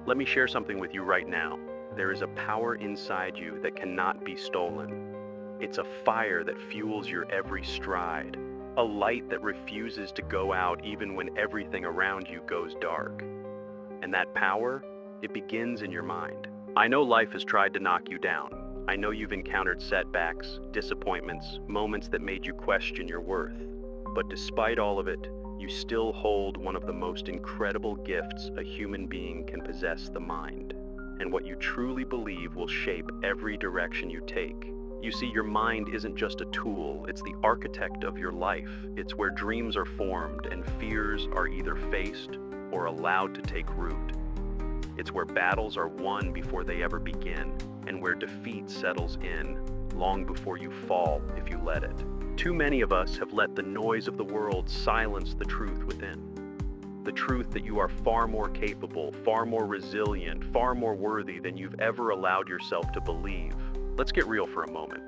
Let me share something with you right now. There is a power inside you that cannot be stolen. It's a fire that fuels your every stride, a light that refuses to go out even when everything around you goes dark. And that power, it begins in your mind. I know life has tried to knock you down. I know you've encountered setbacks, disappointments, moments that made you question your worth. But despite all of it, you still hold one of the most incredible gifts a human being can possess: the mind. And what you truly believe will shape every direction you take. You see, your mind isn't just a tool, it's the architect of your life. It's where dreams are formed and fears are either faced or allowed to take root. It's where battles are won before they ever begin, and where defeat settles in long before you fall if you let it. Too many of us have let the noise of the world silence the truth within. The truth that you are far more capable, far more resilient, far more worthy than you've ever allowed yourself to believe. Let's get real for a moment.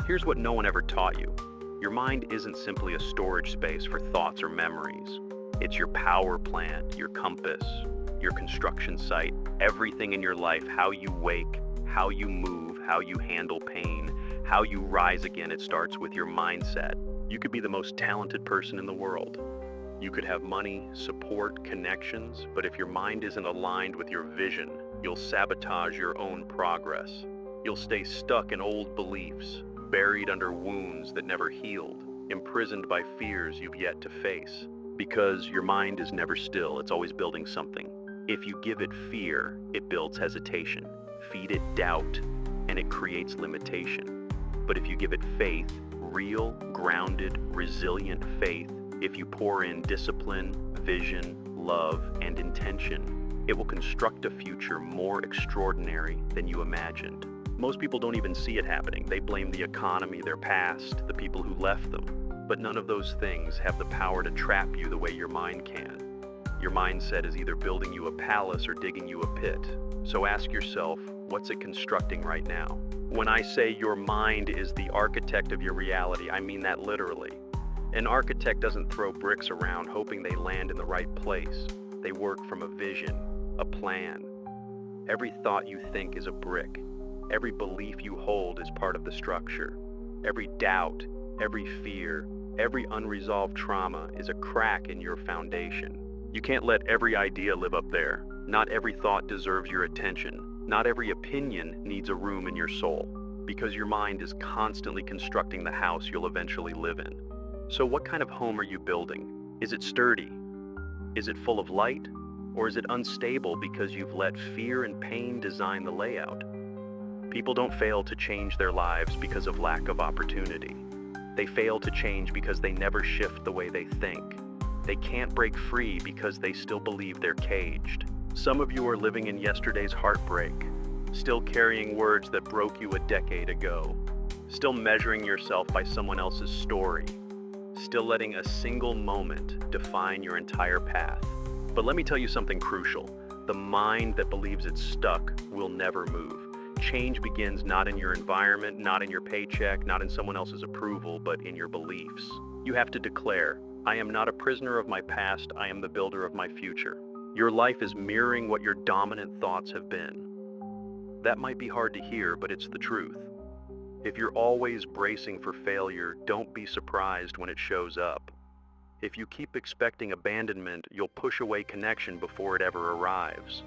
Here's what no one ever taught you. Your mind isn't simply a storage space for thoughts or memories. It's your power plant, your compass, your construction site, everything in your life: how you wake, how you move, how you handle pain, how you rise again. It starts with your mindset. You could be the most talented person in the world. You could have money, support, connections, but if your mind isn't aligned with your vision, you'll sabotage your own progress. You'll stay stuck in old beliefs, buried under wounds that never healed, imprisoned by fears you've yet to face. Because your mind is never still, it's always building something. If you give it fear, it builds hesitation. Feed it doubt, and it creates limitation. But if you give it faith, real, grounded, resilient faith, if you pour in discipline, vision, love, and intention, it will construct a future more extraordinary than you imagined. Most people don't even see it happening. They blame the economy, their past, the people who left them. But none of those things have the power to trap you the way your mind can. Your mindset is either building you a palace or digging you a pit. So ask yourself, what's it constructing right now? When I say your mind is the architect of your reality, I mean that literally. An architect doesn't throw bricks around hoping they land in the right place. They work from a vision, a plan. Every thought you think is a brick. Every belief you hold is part of the structure. Every doubt, every fear, every unresolved trauma is a crack in your foundation. You can't let every idea live up there. Not every thought deserves your attention. Not every opinion needs a room in your soul, because your mind is constantly constructing the house you'll eventually live in. So what kind of home are you building? Is it sturdy? Is it full of light? Or is it unstable because you've let fear and pain design the layout? People don't fail to change their lives because of lack of opportunity. They fail to change because they never shift the way they think. They can't break free because they still believe they're caged. Some of you are living in yesterday's heartbreak, still carrying words that broke you a decade ago, still measuring yourself by someone else's story, still letting a single moment define your entire path. But let me tell you something crucial. The mind that believes it's stuck will never move. Change begins not in your environment, not in your paycheck, not in someone else's approval, but in your beliefs. You have to declare, I am not a prisoner of my past, I am the builder of my future. Your life is mirroring what your dominant thoughts have been. That might be hard to hear, but it's the truth. If you're always bracing for failure, don't be surprised when it shows up. If you keep expecting abandonment, you'll push away connection before it ever arrives.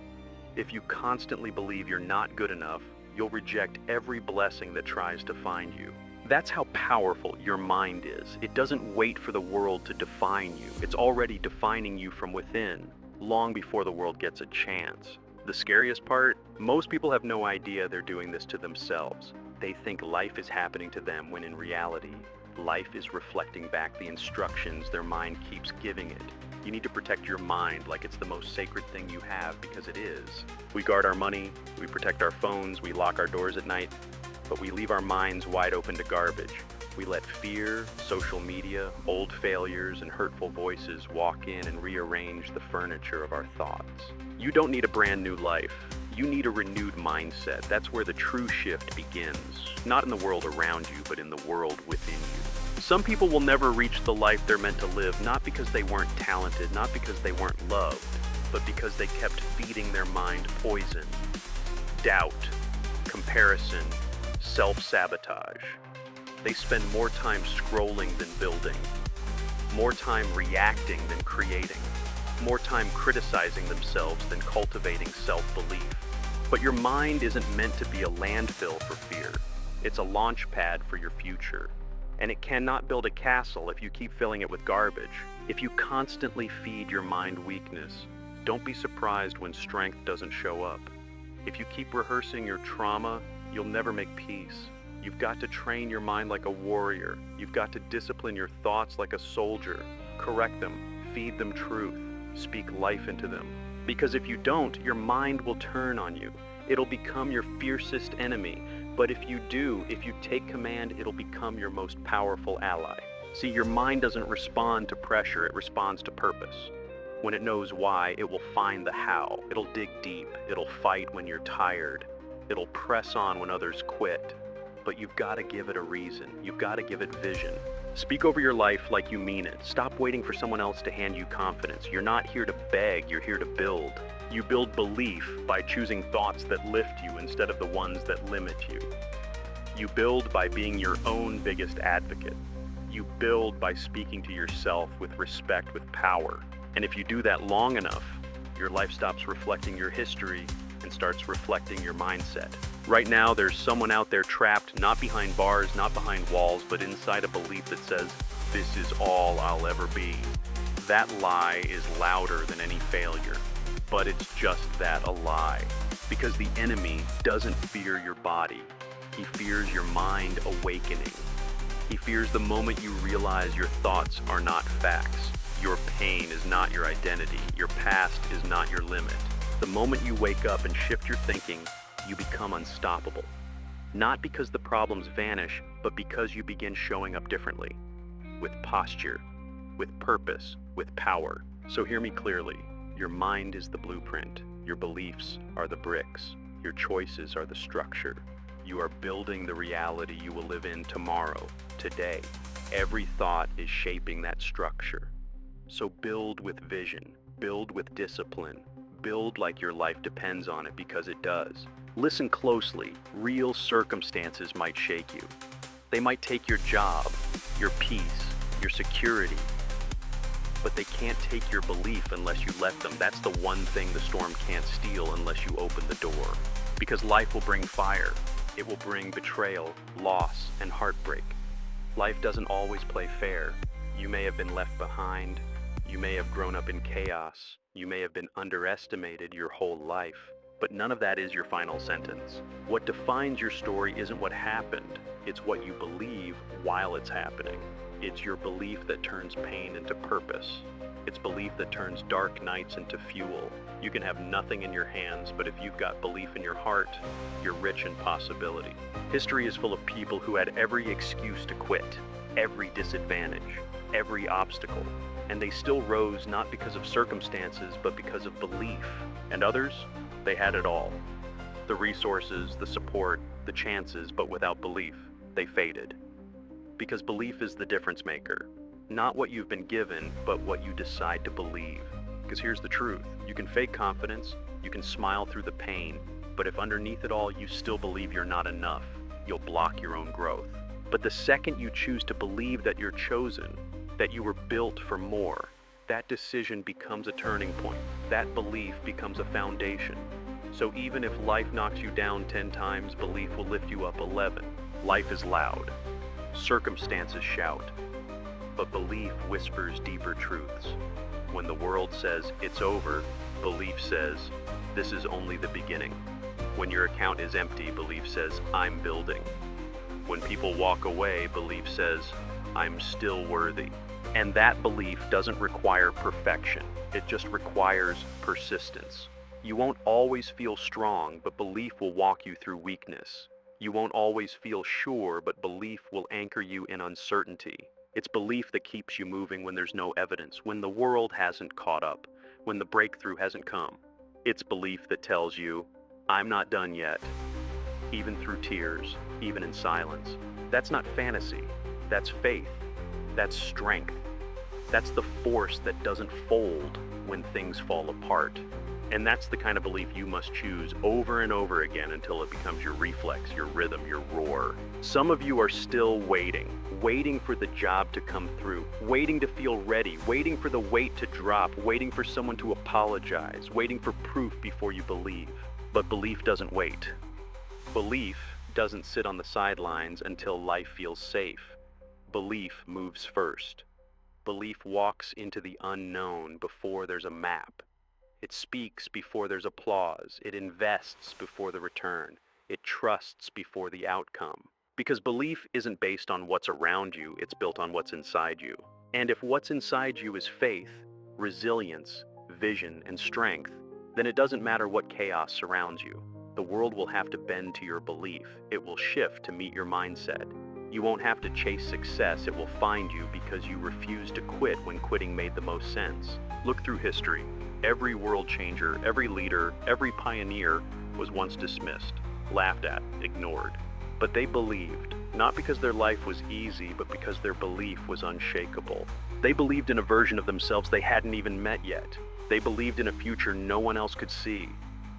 If you constantly believe you're not good enough, you'll reject every blessing that tries to find you. That's how powerful your mind is. It doesn't wait for the world to define you. It's already defining you from within, long before the world gets a chance. The scariest part? Most people have no idea they're doing this to themselves. They think life is happening to them when in reality, life is reflecting back the instructions their mind keeps giving it. You need to protect your mind like it's the most sacred thing you have, because it is. We guard our money, we protect our phones, we lock our doors at night, but we leave our minds wide open to garbage. We let fear, social media, old failures, and hurtful voices walk in and rearrange the furniture of our thoughts. You don't need a brand new life. You need a renewed mindset. That's where the true shift begins. Not in the world around you, but in the world within you. Some people will never reach the life they're meant to live, not because they weren't talented, not because they weren't loved, but because they kept feeding their mind poison, doubt, comparison, self-sabotage. They spend more time scrolling than building, more time reacting than creating, more time criticizing themselves than cultivating self-belief. But your mind isn't meant to be a landfill for fear. It's a launch pad for your future. And it cannot build a castle if you keep filling it with garbage. If you constantly feed your mind weakness, don't be surprised when strength doesn't show up. If you keep rehearsing your trauma, you'll never make peace. You've got to train your mind like a warrior. You've got to discipline your thoughts like a soldier. Correct them, feed them truth, speak life into them. Because if you don't, your mind will turn on you. It'll become your fiercest enemy. But if you do, if you take command, it'll become your most powerful ally. See, your mind doesn't respond to pressure, it responds to purpose. When it knows why, it will find the how. It'll dig deep. It'll fight when you're tired. It'll press on when others quit. But you've got to give it a reason. You've got to give it vision. Speak over your life like you mean it. Stop waiting for someone else to hand you confidence. You're not here to beg, you're here to build. You build belief by choosing thoughts that lift you instead of the ones that limit you. You build by being your own biggest advocate. You build by speaking to yourself with respect, with power. And if you do that long enough, your life stops reflecting your history and starts reflecting your mindset. Right now, there's someone out there trapped, not behind bars, not behind walls, but inside a belief that says, this is all I'll ever be. That lie is louder than any failure, but it's just that, a lie. Because the enemy doesn't fear your body. He fears your mind awakening. He fears the moment you realize your thoughts are not facts. Your pain is not your identity. Your past is not your limit. The moment you wake up and shift your thinking, you become unstoppable. Not because the problems vanish, but because you begin showing up differently. With posture, with purpose, with power. So hear me clearly. Your mind is the blueprint. Your beliefs are the bricks. Your choices are the structure. You are building the reality you will live in tomorrow, today. Every thought is shaping that structure. So build with vision, build with discipline, build like your life depends on it, because it does. Listen closely. Real circumstances might shake you. They might take your job, your peace, your security, but they can't take your belief unless you let them. That's the one thing the storm can't steal unless you open the door. Because life will bring fire. It will bring betrayal, loss, and heartbreak. Life doesn't always play fair. You may have been left behind. You may have grown up in chaos. You may have been underestimated your whole life. But none of that is your final sentence. What defines your story isn't what happened. It's what you believe while it's happening. It's your belief that turns pain into purpose. It's belief that turns dark nights into fuel. You can have nothing in your hands, but if you've got belief in your heart, you're rich in possibility. History is full of people who had every excuse to quit, every disadvantage, every obstacle, and they still rose not because of circumstances, but because of belief. And others, they had it all. The resources, the support, the chances, but without belief, they faded. Because belief is the difference maker. Not what you've been given, but what you decide to believe. Because here's the truth. You can fake confidence, you can smile through the pain, but if underneath it all you still believe you're not enough, you'll block your own growth. But the second you choose to believe that you're chosen, that you were built for more, that decision becomes a turning point. That belief becomes a foundation. So even if life knocks you down 10 times, belief will lift you up 11. Life is loud. Circumstances shout. But belief whispers deeper truths. When the world says it's over, belief says this is only the beginning. When your account is empty, belief says I'm building. When people walk away, belief says I'm still worthy. And that belief doesn't require perfection. It just requires persistence. You won't always feel strong, but belief will walk you through weakness. You won't always feel sure, but belief will anchor you in uncertainty. It's belief that keeps you moving when there's no evidence, when the world hasn't caught up, when the breakthrough hasn't come. It's belief that tells you, I'm not done yet, even through tears, even in silence. That's not fantasy. That's faith. That's strength. That's the force that doesn't fold when things fall apart. And that's the kind of belief you must choose over and over again until it becomes your reflex, your rhythm, your roar. Some of you are still waiting for the job to come through, waiting to feel ready, waiting for the weight to drop, waiting for someone to apologize, waiting for proof before you believe. But belief doesn't wait. Belief doesn't sit on the sidelines until life feels safe. Belief moves first. Belief walks into the unknown before there's a map. It speaks before there's applause. It invests before the return. It trusts before the outcome. Because belief isn't based on what's around you, it's built on what's inside you. And if what's inside you is faith, resilience, vision, and strength, then it doesn't matter what chaos surrounds you. The world will have to bend to your belief. It will shift to meet your mindset. You won't have to chase success, it will find you because you refused to quit when quitting made the most sense. Look through history. Every world changer, every leader, every pioneer was once dismissed, laughed at, ignored. But they believed, not because their life was easy, but because their belief was unshakable. They believed in a version of themselves they hadn't even met yet. They believed in a future no one else could see.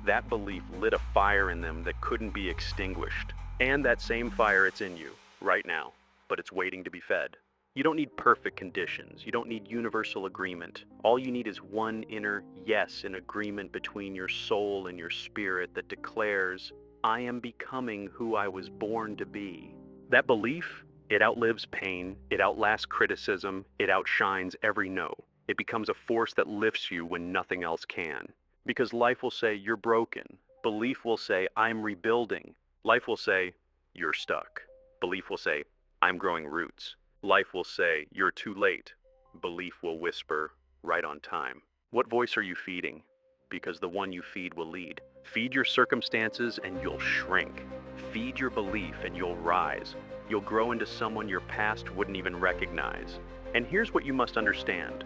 That belief lit a fire in them that couldn't be extinguished. And that same fire, it's in you, right now, but it's waiting to be fed. You don't need perfect conditions. You don't need universal agreement. All you need is one inner yes, an agreement between your soul and your spirit that declares, I am becoming who I was born to be. That belief, it outlives pain, it outlasts criticism, it outshines every no. It becomes a force that lifts you when nothing else can. Because life will say, you're broken. Belief will say, I'm rebuilding. Life will say, you're stuck. Belief will say, I'm growing roots. Life will say, you're too late. Belief will whisper, right on time. What voice are you feeding? Because the one you feed will lead. Feed your circumstances and you'll shrink. Feed your belief and you'll rise. You'll grow into someone your past wouldn't even recognize. And here's what you must understand.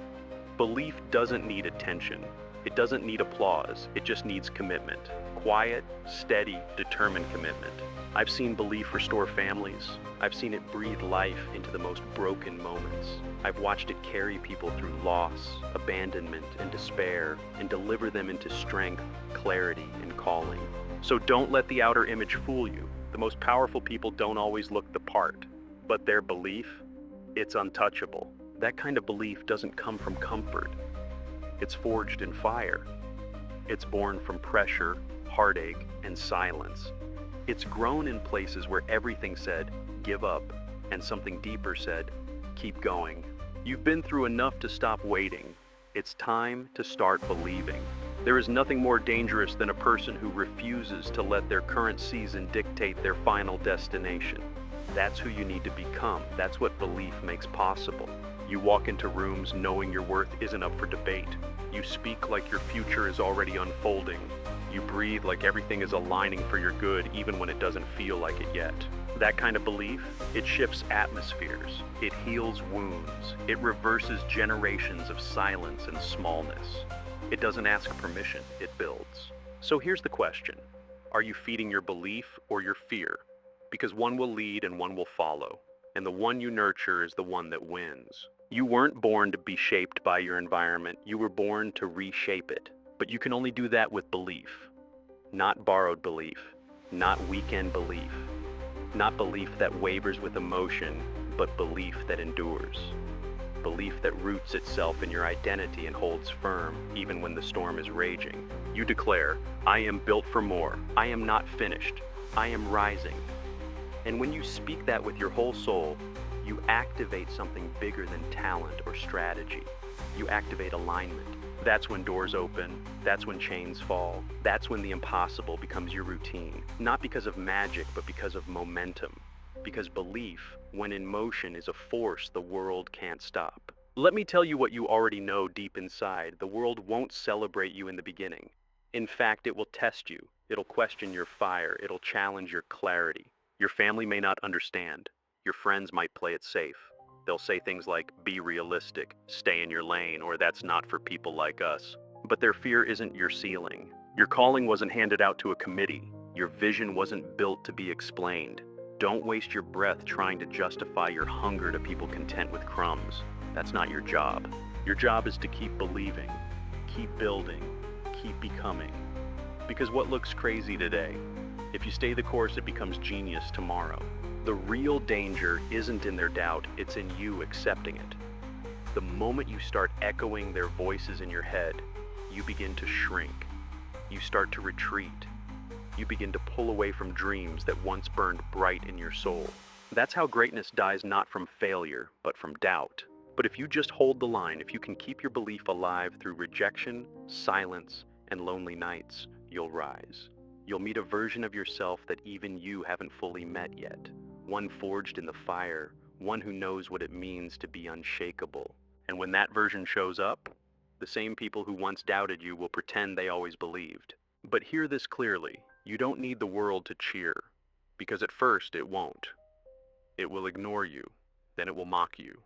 Belief doesn't need attention. It doesn't need applause. It just needs commitment. Quiet, steady, determined commitment. I've seen belief restore families. I've seen it breathe life into the most broken moments. I've watched it carry people through loss, abandonment, and despair, and deliver them into strength, clarity, and calling. So don't let the outer image fool you. The most powerful people don't always look the part, but their belief, it's untouchable. That kind of belief doesn't come from comfort. It's forged in fire. It's born from pressure, heartache, and silence. It's grown in places where everything said, give up, and something deeper said, keep going. You've been through enough to stop waiting. It's time to start believing. There is nothing more dangerous than a person who refuses to let their current season dictate their final destination. That's who you need to become. That's what belief makes possible. You walk into rooms knowing your worth isn't up for debate. You speak like your future is already unfolding. You breathe like everything is aligning for your good even when it doesn't feel like it yet. That kind of belief, it shifts atmospheres. It heals wounds. It reverses generations of silence and smallness. It doesn't ask permission, it builds. So here's the question. Are you feeding your belief or your fear? Because one will lead and one will follow. And the one you nurture is the one that wins. You weren't born to be shaped by your environment. You were born to reshape it. But you can only do that with belief. Not borrowed belief. Not weekend belief. Not belief that wavers with emotion, but belief that endures. Belief that roots itself in your identity and holds firm, even when the storm is raging. You declare, I am built for more. I am not finished. I am rising. And when you speak that with your whole soul, you activate something bigger than talent or strategy. You activate alignment. That's when doors open. That's when chains fall. That's when the impossible becomes your routine. Not because of magic, but because of momentum. Because belief, when in motion, is a force the world can't stop. Let me tell you what you already know deep inside. The world won't celebrate you in the beginning. In fact, it will test you. It'll question your fire. It'll challenge your clarity. Your family may not understand. Your friends might play it safe. They'll say things like, be realistic, stay in your lane, or that's not for people like us. But their fear isn't your ceiling. Your calling wasn't handed out to a committee. Your vision wasn't built to be explained. Don't waste your breath trying to justify your hunger to people content with crumbs. That's not your job. Your job is to keep believing. Keep building, keep becoming. Because what looks crazy today, if you stay the course, it becomes genius tomorrow. The real danger isn't in their doubt, it's in you accepting it. The moment you start echoing their voices in your head, you begin to shrink. You start to retreat. You begin to pull away from dreams that once burned bright in your soul. That's how greatness dies, not from failure, but from doubt. But if you just hold the line, if you can keep your belief alive through rejection, silence, and lonely nights, you'll rise. You'll meet a version of yourself that even you haven't fully met yet. One forged in the fire, one who knows what it means to be unshakable. And when that version shows up, the same people who once doubted you will pretend they always believed. But hear this clearly, you don't need the world to cheer, because at first it won't. It will ignore you, then it will mock you,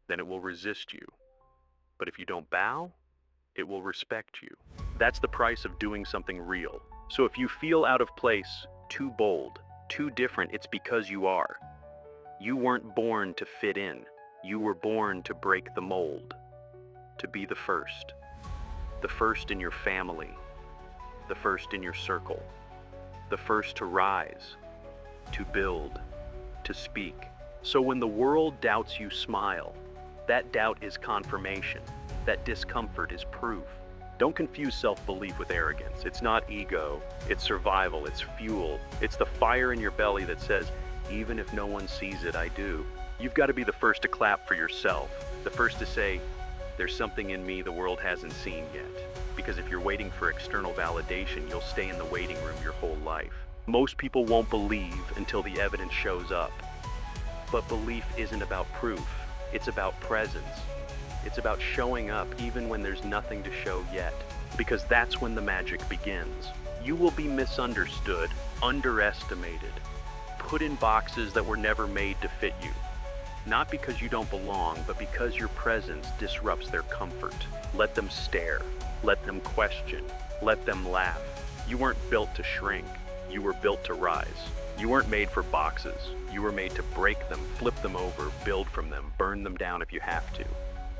then it will resist you. But if you don't bow, it will respect you. That's the price of doing something real. So if you feel out of place, too bold, too different, it's because you are. You weren't born to fit in. You were born to break the mold, to be the first in your family, the first in your circle, the first to rise, to build, to speak. So when the world doubts you, smile. That doubt is confirmation. That discomfort is proof. Don't confuse self-belief with arrogance. It's not ego, it's survival, it's fuel. It's the fire in your belly that says, even if no one sees it, I do. You've got to be the first to clap for yourself, the first to say, there's something in me the world hasn't seen yet. Because if you're waiting for external validation, you'll stay in the waiting room your whole life. Most people won't believe until the evidence shows up. But belief isn't about proof, it's about presence. It's about showing up even when there's nothing to show yet. Because that's when the magic begins. You will be misunderstood, underestimated, put in boxes that were never made to fit you. Not because you don't belong, but because your presence disrupts their comfort. Let them stare. Let them question. Let them laugh. You weren't built to shrink. You were built to rise. You weren't made for boxes. You were made to break them, flip them over, build from them, burn them down if you have to.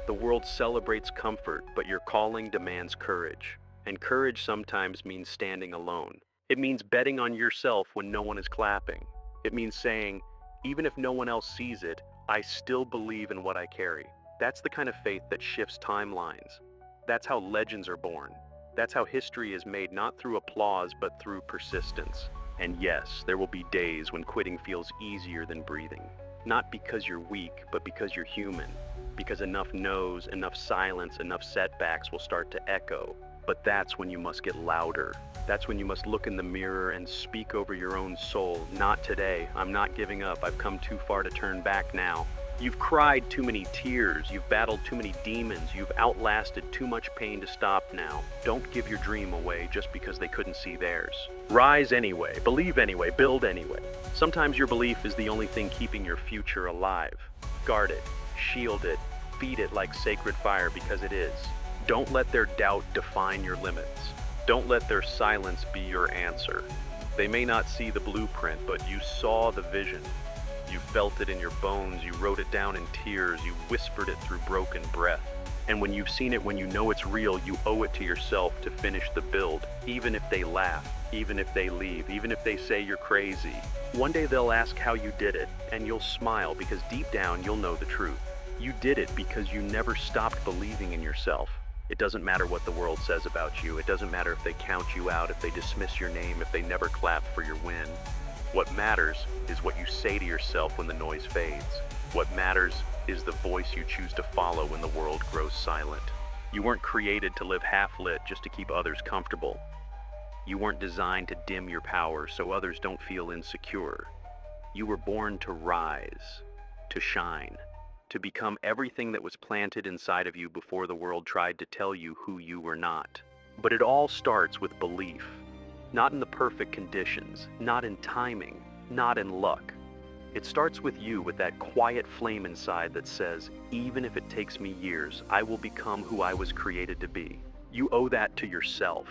The world celebrates comfort, but your calling demands courage. And courage sometimes means standing alone. It means betting on yourself when no one is clapping. It means saying, even if no one else sees it, I still believe in what I carry. That's the kind of faith that shifts timelines. That's how legends are born. That's how history is made, not through applause, but through persistence. And yes, there will be days when quitting feels easier than breathing. Not because you're weak, but because you're human. Because enough no's, enough silence, enough setbacks will start to echo. But that's when you must get louder. That's when you must look in the mirror and speak over your own soul. Not today. I'm not giving up. I've come too far to turn back now. You've cried too many tears. You've battled too many demons. You've outlasted too much pain to stop now. Don't give your dream away just because they couldn't see theirs. Rise anyway. Believe anyway. Build anyway. Sometimes your belief is the only thing keeping your future alive. Guard it. Shield it. Feed it like sacred fire because it is. Don't let their doubt define your limits. Don't let their silence be your answer. They may not see the blueprint, but you saw the vision. You felt it in your bones, you wrote it down in tears, you whispered it through broken breath. And when you've seen it, when you know it's real, you owe it to yourself to finish the build, even if they laugh, even if they leave, even if they say you're crazy. One day they'll ask how you did it, and you'll smile because deep down you'll know the truth. You did it because you never stopped believing in yourself. It doesn't matter what the world says about you. It doesn't matter if they count you out, if they dismiss your name, if they never clap for your win. What matters is what you say to yourself when the noise fades. What matters is the voice you choose to follow when the world grows silent. You weren't created to live half-lit just to keep others comfortable. You weren't designed to dim your power so others don't feel insecure. You were born to rise, to shine, to become everything that was planted inside of you before the world tried to tell you who you were not. But it all starts with belief. Not in the perfect conditions, not in timing, not in luck. It starts with you, with that quiet flame inside that says, even if it takes me years, I will become who I was created to be. You owe that to yourself.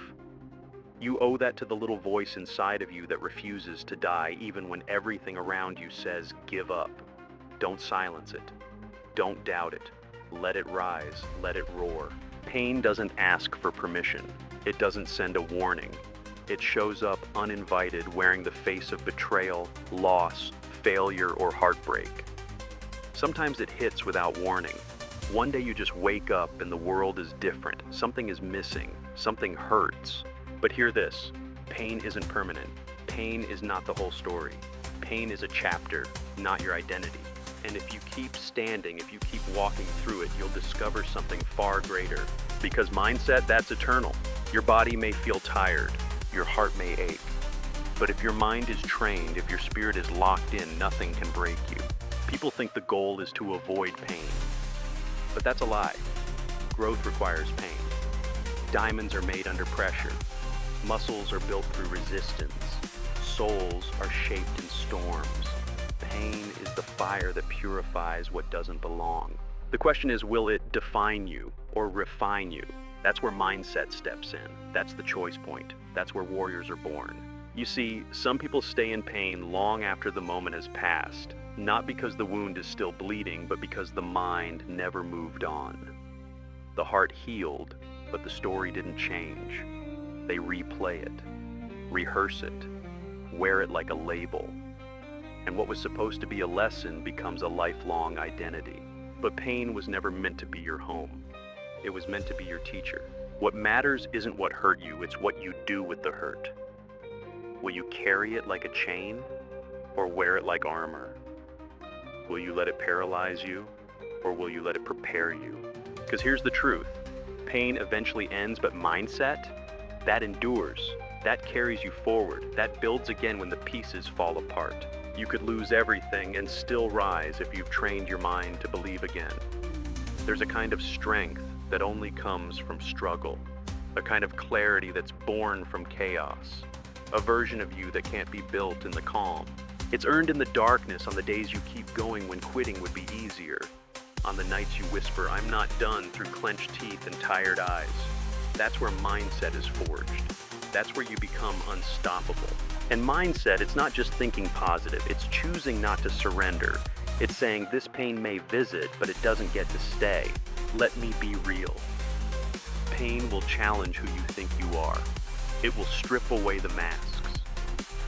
You owe that to the little voice inside of you that refuses to die even when everything around you says, give up. Don't silence it. Don't doubt it. Let it rise. Let it roar. Pain doesn't ask for permission. It doesn't send a warning. It shows up uninvited, wearing the face of betrayal, loss, failure, or heartbreak. Sometimes it hits without warning. One day you just wake up and the world is different. Something is missing. Something hurts. But hear this, pain isn't permanent. Pain is not the whole story. Pain is a chapter, not your identity. And if you keep standing, if you keep walking through it, you'll discover something far greater. Because mindset, that's eternal. Your body may feel tired. Your heart may ache. But if your mind is trained, if your spirit is locked in, nothing can break you. People think the goal is to avoid pain. But that's a lie. Growth requires pain. Diamonds are made under pressure. Muscles are built through resistance. Souls are shaped in storms. Pain is the fire that purifies what doesn't belong. The question is, will it define you or refine you? That's where mindset steps in. That's the choice point. That's where warriors are born. You see, some people stay in pain long after the moment has passed, not because the wound is still bleeding, but because the mind never moved on. The heart healed, but the story didn't change. They replay it, rehearse it, wear it like a label. And what was supposed to be a lesson becomes a lifelong identity. But pain was never meant to be your home. It was meant to be your teacher. What matters isn't what hurt you, it's what you do with the hurt. Will you carry it like a chain or wear it like armor? Will you let it paralyze you or will you let it prepare you? Because here's the truth. Pain eventually ends, but mindset, that endures. That carries you forward. That builds again when the pieces fall apart. You could lose everything and still rise if you've trained your mind to believe again. There's a kind of strength that only comes from struggle, a kind of clarity that's born from chaos, a version of you that can't be built in the calm. It's earned in the darkness on the days you keep going when quitting would be easier, on the nights you whisper, "I'm not done," through clenched teeth and tired eyes. That's where mindset is forged. That's where you become unstoppable. And mindset, it's not just thinking positive, it's choosing not to surrender. It's saying this pain may visit, but it doesn't get to stay. Let me be real. Pain will challenge who you think you are. It will strip away the masks.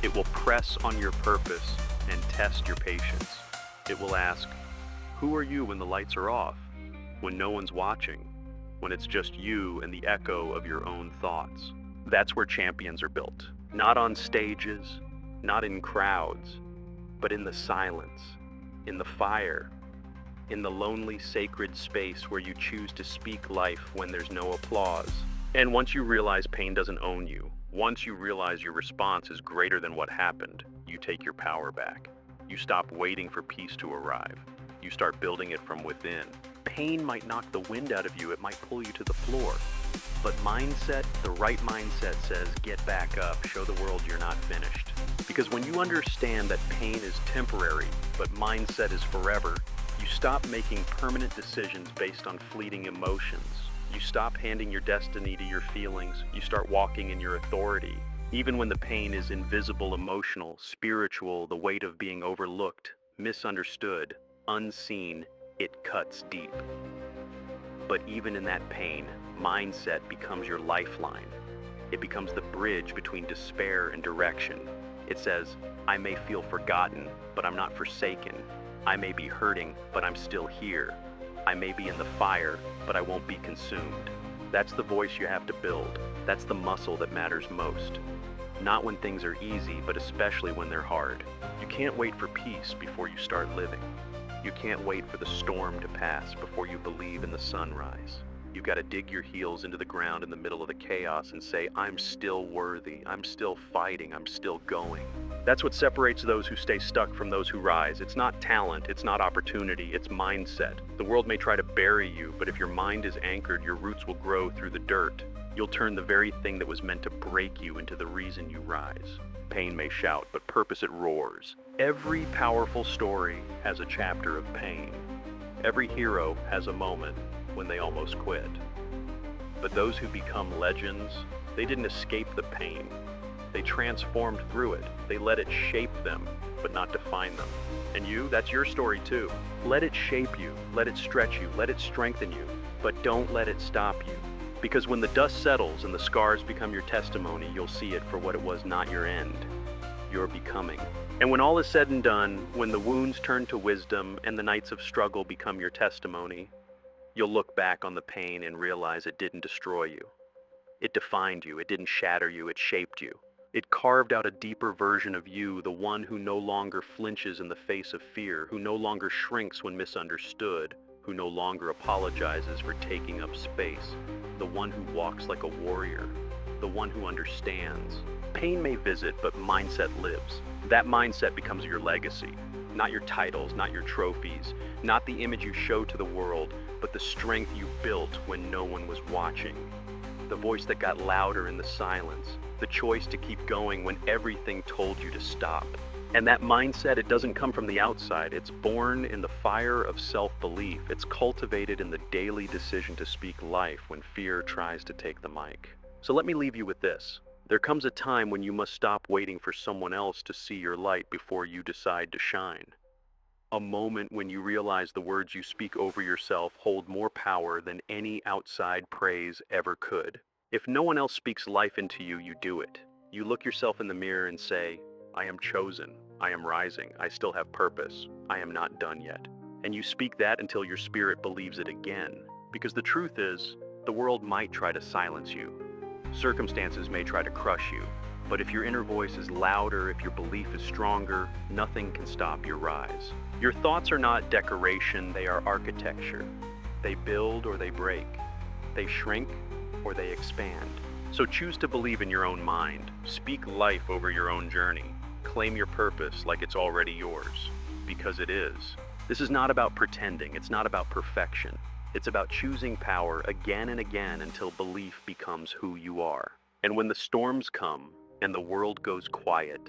It will press on your purpose and test your patience. It will ask, who are you when the lights are off? When no one's watching? When it's just you and the echo of your own thoughts? That's where champions are built. Not on stages, not in crowds, but in the silence, in the fire, in the lonely, sacred space where you choose to speak life when there's no applause. And once you realize pain doesn't own you, once you realize your response is greater than what happened, you take your power back. You stop waiting for peace to arrive. You start building it from within. Pain might knock the wind out of you, it might pull you to the floor. But mindset, the right mindset says, get back up, show the world you're not finished. Because when you understand that pain is temporary, but mindset is forever, you stop making permanent decisions based on fleeting emotions. You stop handing your destiny to your feelings. You start walking in your authority. Even when the pain is invisible, emotional, spiritual, the weight of being overlooked, misunderstood, unseen, it cuts deep. But even in that pain, mindset becomes your lifeline. It becomes the bridge between despair and direction. It says, I may feel forgotten, but I'm not forsaken. I may be hurting, but I'm still here. I may be in the fire, but I won't be consumed. That's the voice you have to build. That's the muscle that matters most. Not when things are easy, but especially when they're hard. You can't wait for peace before you start living. You can't wait for the storm to pass before you believe in the sunrise. You've got to dig your heels into the ground in the middle of the chaos and say, I'm still worthy, I'm still fighting, I'm still going. That's what separates those who stay stuck from those who rise. It's not talent, it's not opportunity, it's mindset. The world may try to bury you, but if your mind is anchored, your roots will grow through the dirt. You'll turn the very thing that was meant to break you into the reason you rise. Pain may shout, but purpose it roars. Every powerful story has a chapter of pain. Every hero has a moment when they almost quit. But those who become legends, they didn't escape the pain. They transformed through it. They let it shape them, but not define them. And you, that's your story too. Let it shape you, let it stretch you, let it strengthen you. But don't let it stop you. Because when the dust settles and the scars become your testimony, you'll see it for what it was, not your end, your becoming. And when all is said and done, when the wounds turn to wisdom and the nights of struggle become your testimony, you'll look back on the pain and realize it didn't destroy you. It defined you, it didn't shatter you, it shaped you. It carved out a deeper version of you, the one who no longer flinches in the face of fear, who no longer shrinks when misunderstood, who no longer apologizes for taking up space, the one who walks like a warrior, the one who understands. Pain may visit, but mindset lives. That mindset becomes your legacy. Not your titles, not your trophies, not the image you show to the world, but the strength you built when no one was watching. The voice that got louder in the silence, the choice to keep going when everything told you to stop. And that mindset, it doesn't come from the outside. It's born in the fire of self-belief. It's cultivated in the daily decision to speak life when fear tries to take the mic. So let me leave you with this. There comes a time when you must stop waiting for someone else to see your light before you decide to shine. A moment when you realize the words you speak over yourself hold more power than any outside praise ever could. If no one else speaks life into you, you do it. You look yourself in the mirror and say, I am chosen, I am rising, I still have purpose, I am not done yet. And you speak that until your spirit believes it again. Because the truth is, the world might try to silence you. Circumstances may try to crush you. But if your inner voice is louder, if your belief is stronger, nothing can stop your rise. Your thoughts are not decoration, they are architecture. They build or they break. They shrink or they expand. So choose to believe in your own mind. Speak life over your own journey. Claim your purpose like it's already yours, because it is. This is not about pretending, it's not about perfection. It's about choosing power again and again until belief becomes who you are. And when the storms come and the world goes quiet,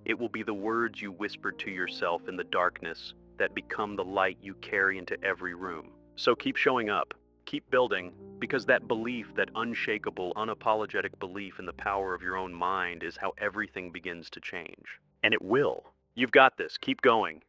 it will be the words you whispered to yourself in the darkness that become the light you carry into every room. So keep showing up, keep building, because that belief, that unshakable, unapologetic belief in the power of your own mind is how everything begins to change. And it will. You've got this. Keep going.